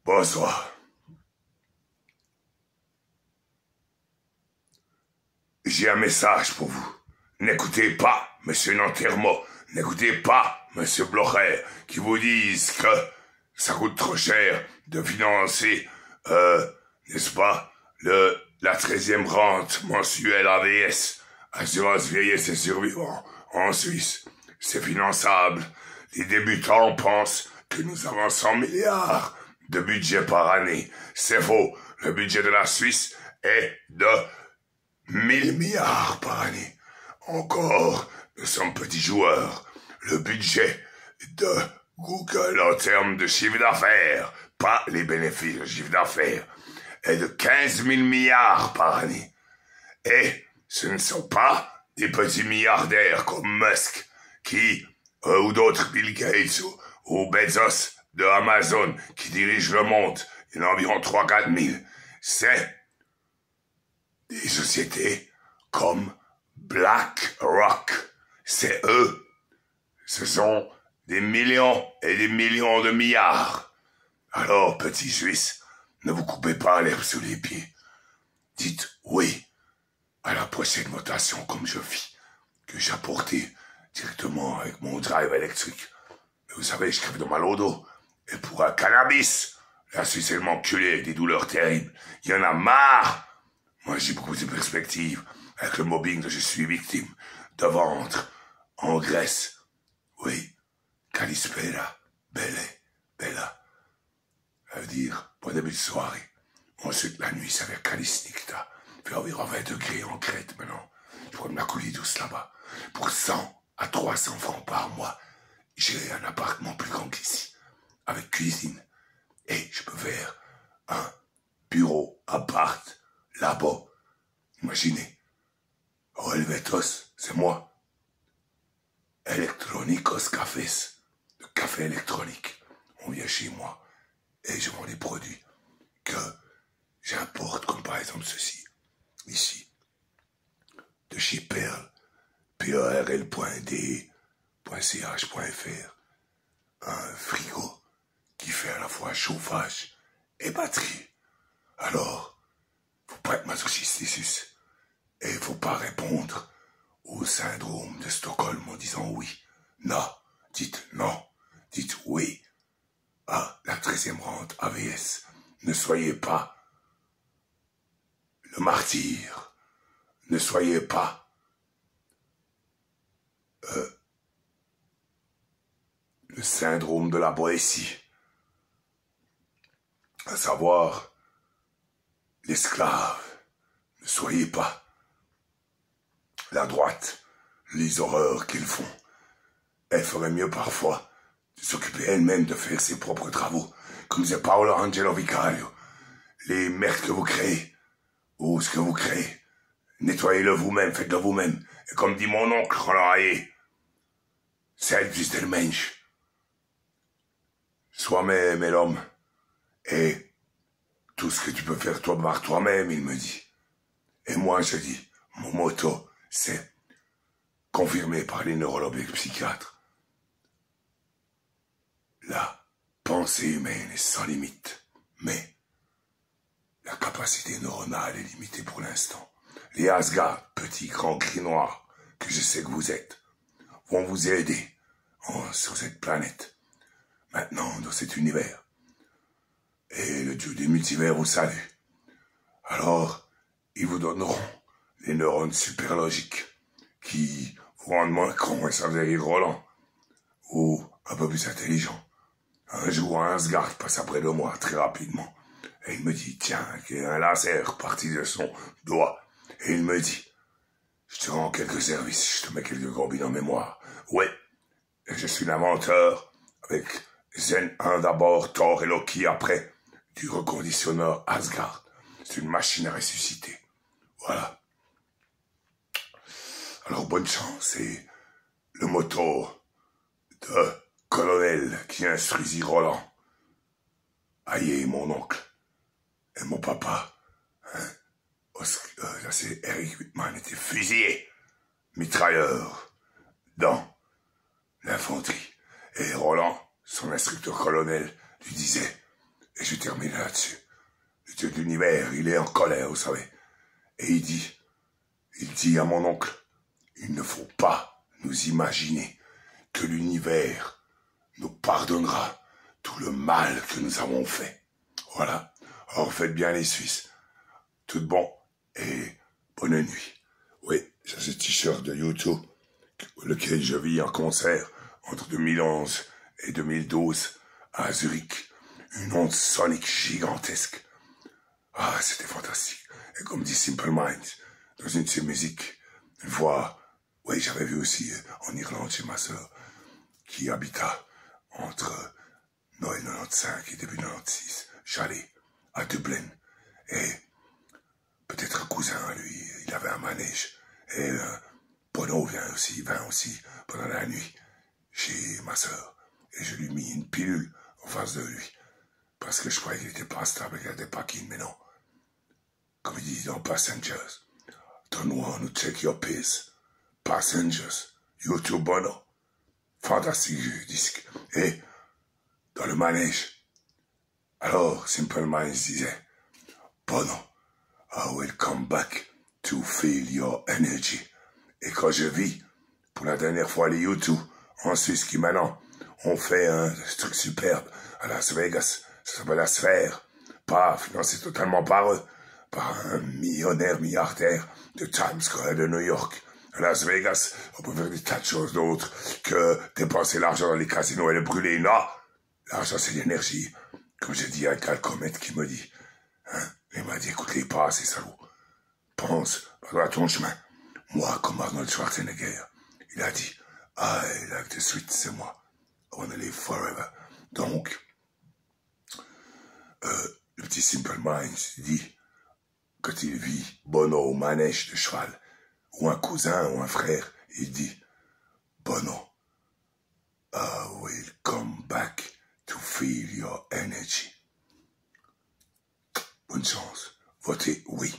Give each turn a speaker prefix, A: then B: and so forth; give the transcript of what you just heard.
A: Bonsoir. J'ai un message pour vous. N'écoutez pas Monsieur Nantermo, n'écoutez pas Monsieur Blocher, qui vous disent que ça coûte trop cher de financer, n'est-ce pas, la 13e rente mensuelle AVS, Assurance Vieillesse et Survivants, en Suisse. C'est finançable. Les débutants pensent que nous avons 100 milliards de budget par année. C'est faux. Le budget de la Suisse est de 1000 milliards par année. Encore, nous sommes petits joueurs. Le budget de Google en termes de chiffre d'affaires, pas les bénéfices, le chiffre d'affaires, est de 15 000 milliards par année. Et ce ne sont pas des petits milliardaires comme Musk qui, ou d'autres Bill Gates ou Bezos de Amazon qui dirigent le monde. Il y en a environ 3-4 000. C'est des sociétés comme BlackRock. C'est eux. Ce sont des millions et des millions de milliards. Alors, petits Suisses, ne vous coupez pas l'herbe sous les pieds. Dites oui à la prochaine votation comme je fis, que j'ai apportée directement avec mon drive électrique. Mais vous savez, je crève de mal au dos. Et pour un cannabis, la Suisse est enculée avec des douleurs terribles. Il y en a marre. Moi, j'ai beaucoup de perspectives avec le mobbing dont je suis victime de ventre en Grèce. Oui, Kalispera, Bella. Ça veut dire, bon début de soirée. Ensuite, la nuit, ça va Kalisnikta. Il fait environ 20 degrés en Crète maintenant. Je pourrais me la couler douce là-bas. Pour 100 à 300 francs par mois, j'ai un appartement plus grand qu'ici, avec cuisine. Et je peux faire un bureau, appart, labo. Imaginez. Helvetos, c'est moi. Electronicos Cafés. Le café électronique. On vient chez moi et je vends des produits que j'importe, comme par exemple ceci, ici, de chez Perl, perl.d.ch.fr. Un frigo qui fait à la fois chauffage et batterie. Alors, faut pas être masochiste ici. Et il faut pas répondre au syndrome de Stockholm en disant oui. Non, dites non. Dites oui à la 13e rente AVS. Ne soyez pas le martyr. Ne soyez pas le syndrome de la Boétie. À savoir l'esclave. Ne soyez pas la droite, les horreurs qu'ils font. Elle ferait mieux parfois de s'occuper elle-même de faire ses propres travaux, comme disait Paolo Angelo Vicario. Les merdes que vous créez, ou ce que vous créez, nettoyez-le vous-même, faites-le vous-même. Et comme dit mon oncle Rolaraye, selbst ist der Mensch. Soi-même est l'homme. Et tout ce que tu peux faire toi par toi-même, il me dit. Et moi, je dis, mon motto, c'est confirmé par les neurologues et les psychiatres. La pensée humaine est sans limite, mais la capacité neuronale est limitée pour l'instant. Les Asgard, petits, grands, gris, noirs, que je sais que vous êtes, vont vous aider sur cette planète, maintenant dans cet univers. Et le dieu des multivers vous salue. Alors, ils vous donneront les neurones superlogiques qui vous rendent moins con et sans rire Roland, ou un peu plus intelligent. Un jour, un Asgard passe après de moi très rapidement, et il me dit, tiens, qu'il y a un laser parti de son doigt, et il me dit, je te rends quelques services, je te mets quelques gombines en mémoire. Ouais, et je suis l'inventeur, avec Zen 1 d'abord, Thor et Loki après, du reconditionneur Asgard. C'est une machine à ressusciter. Voilà. Alors bonne chance, et le motto de colonel qui instruisit Roland. Aïe, mon oncle et mon papa, hein, là c'est Eric Whitman, était fusillé, mitrailleur, dans l'infanterie. Et Roland, son instructeur colonel, lui disait, Et je termine là-dessus. Le Dieu de l'univers, il est en colère, vous savez. Et il dit à mon oncle, il ne faut pas nous imaginer que l'univers nous pardonnera tout le mal que nous avons fait. Voilà. Alors faites bien les Suisses. Tout bon et bonne nuit. Oui, c'est ce t-shirt de YouTube, lequel je vis en concert entre 2011 et 2012 à Zurich. Une onde sonique gigantesque. Ah, c'était fantastique. Et comme dit Simple Minds, dans une de ses musiques, une fois, oui, j'avais vu aussi en Irlande chez ma sœur, qui habita entre Noël 95 et début 96. J'allais à Dublin. Et peut-être un cousin à lui, il avait un manège. Et Bono vint aussi pendant la nuit chez ma sœur. Et je lui mis une pilule en face de lui. Parce que je croyais qu'il n'était pas stable, qu'il n'était pas keen, mais non. Comme il dit dans Passengers, don't want to take your piss. Passengers, YouTube Bono. Fantastique disque. Et dans le manège, alors Simple Minds disait, Bono, I will come back to feel your energy. Et quand je vis, pour la dernière fois, les YouTube en Suisse qui maintenant ont fait un truc superbe à Las Vegas, ça s'appelle La Sphère, pas financé totalement par eux, par un millionnaire milliardaire de Times Square de New York. À Las Vegas, on peut faire des tas de choses d'autres que dépenser l'argent dans les casinos et le brûler. Non, l'argent c'est l'énergie. Comme j'ai dit à Cal Comet qui me dit, hein, il m'a dit, écoute-les pas, ces salauds. Pense, va à ton chemin. Moi, comme Arnold Schwarzenegger, il a dit, I like the sweet, c'est moi. I wanna live forever. Donc, le petit Simple Minds dit, quand il vit Bono au manège de cheval, ou un cousin ou un frère, il dit, Bono, I will come back to feel your energy. Bonne chance. Votez oui.